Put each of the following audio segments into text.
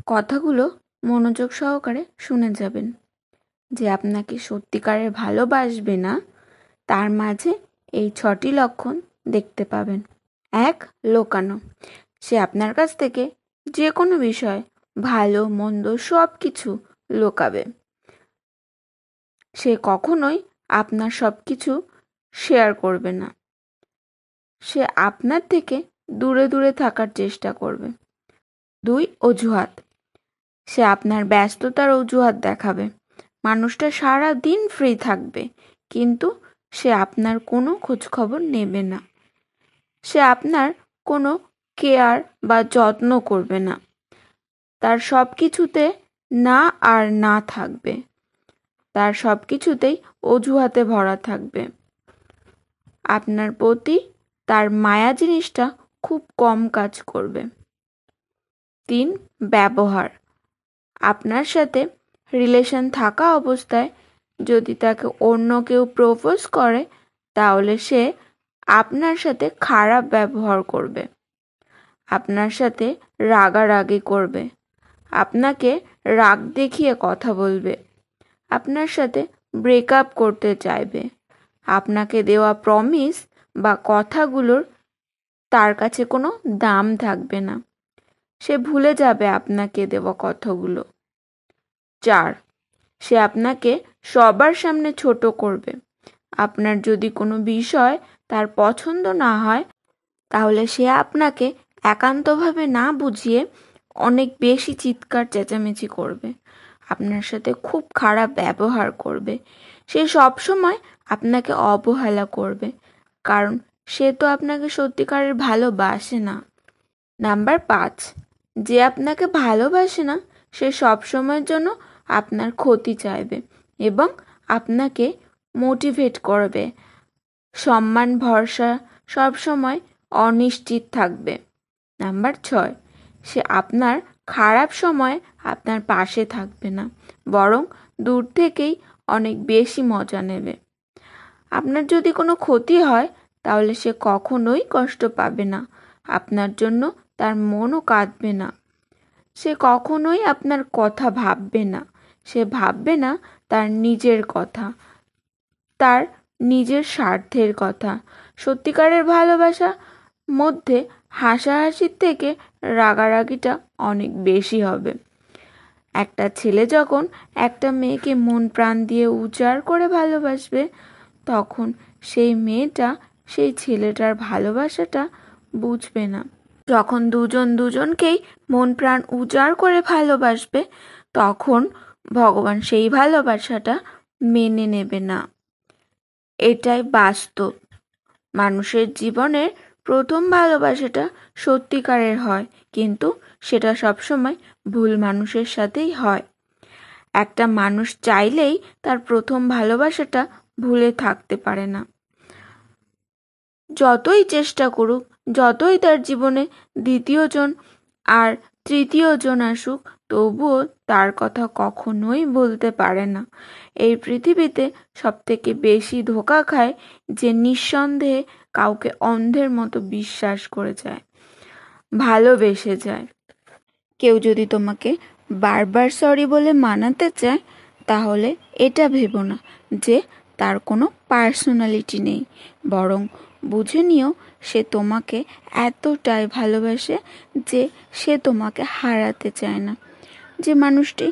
কথাগুলো মনোযোগ সহকারে শুনে যাবেন। যে আপনাকে সত্যিকারের ভালোবাসবে না, তার মাঝে এই 6টি লক্ষণ দেখতে পাবেন। 1. লোকানো। সে আপনার কাছ থেকে যে কোনো বিষয়, ভালো মন্দ সব কিছু লুকাবে। সে কখনোই আপনার সব কিছু শেয়ার করবে না। সে আপনার থেকে দূরে দূরে থাকার চেষ্টা করবে। 2. অজুহাত। সে আপনার ব্যস্ততার অজুহাত দেখাবে। মানুষটা সারা দিন ফ্রি থাকবে, কিন্তু সে আপনার কোনো খোঁজখবর নেবে না। সে আপনার কোনো কেয়ার বা যত্ন করবে না। তার সব কিছুতে না আর না থাকবে। তার সব কিছুতেই অজুহাতে ভরা থাকবে। আপনার প্রতি তার মায়া জিনিসটা খুব কম কাজ করবে। 3. ব্যবহার। আপনার সাথে রিলেশন থাকা অবস্থায় যদি তাকে অন্য কেউ প্রপোজ করে, তাহলে সে আপনার সাথে খারাপ ব্যবহার করবে, আপনার সাথে রাগারাগি করবে, আপনাকে রাগ দেখিয়ে কথা বলবে, আপনার সাথে ব্রেকআপ করতে চাইবে। আপনাকে দেওয়া প্রমিস বা কথাগুলোর তার কাছে কোনো দাম থাকবে না। সে ভুলে যাবে আপনাকে দেওয়া কথাগুলো। 4. সে আপনাকে সবার সামনে ছোট করবে। আপনার যদি কোনো বিষয় তার পছন্দ না হয়, তাহলে সে আপনাকে একান্তভাবে না বুঝিয়ে অনেক বেশি চিৎকার চেঁচামেচি করবে, আপনার সাথে খুব খারাপ ব্যবহার করবে। সে সবসময় আপনাকে অবহেলা করবে, কারণ সে তো আপনাকে সত্যিকারের ভালোবাসে না। নাম্বার 5. যে আপনাকে ভালোবাসে না, সে সবসময়ের জন্য আপনার ক্ষতি চাইবে এবং আপনাকে মোটিভেট করবে। সম্মান ভরসা সবসময় অনিশ্চিত থাকবে। নাম্বার 6. সে আপনার খারাপ সময়ে আপনার পাশে থাকবে না, বরং দূর থেকেই অনেক বেশি মজা নেবে। আপনার যদি কোনো ক্ষতি হয়, তাহলে সে কখনোই কষ্ট পাবে না। আপনার জন্য তার মনও কাঁদবে না। সে কখনোই আপনার কথা ভাববে না। সে ভাববে না তার নিজের কথা, তার নিজের স্বার্থের কথা। সত্যিকারের ভালোবাসা মধ্যে হাসাহাসির থেকে রাগারাগিটা অনেক বেশি হবে। একটা ছেলে যখন একটা মেয়েকে মন প্রাণ দিয়ে উজাড় করে ভালোবাসবে, তখন সেই মেয়েটা সেই ছেলেটার ভালোবাসাটা বুঝবে না। যখন দুজন দুজনকেই মন প্রাণ উজাড় করে ভালোবাসবে, তখন ভগবান সেই ভালোবাসাটা মেনে নেবে না। এটাই বাস্তব। মানুষের জীবনের প্রথম ভালোবাসাটা সত্যিকারের হয়, কিন্তু সেটা সবসময় ভুল মানুষের সাথেই হয়। একটা মানুষ চাইলেই তার প্রথম ভালোবাসাটা ভুলে থাকতে পারে না। যতই চেষ্টা করুক, যতই তার জীবনে দ্বিতীয়জন আর তৃতীয়জন আসুক, তবুও তার কথা কখনোই বলতে পারে না। এই পৃথিবীতে সবথেকে বেশি ধোঁকা খায় যে নিঃসন্দেহে কাউকে অন্ধের মতো বিশ্বাস করে যায়, ভালোবেসে যায়। কেউ যদি তোমাকে বারবার সরি বলে মানাতে চায়, তাহলে এটা ভেবো না যে তার কোনো পার্সোনালিটি নেই, বরং বুঝে নিও সে তোমাকে এতটাই ভালোবাসে যে সে তোমাকে হারাতে চায় না। যে মানুষটি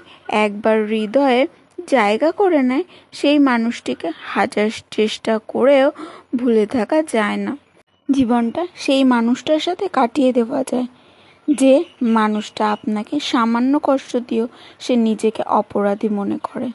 একবার হৃদয়ে জায়গা করে নেয়, সেই মানুষটিকে হাজার চেষ্টা করেও ভুলে থাকা যায় না। জীবনটা সেই মানুষটার সাথে কাটিয়ে দেওয়া যায় যে মানুষটা আপনাকে সামান্য কষ্ট দিয়েও সে নিজেকে অপরাধী মনে করে।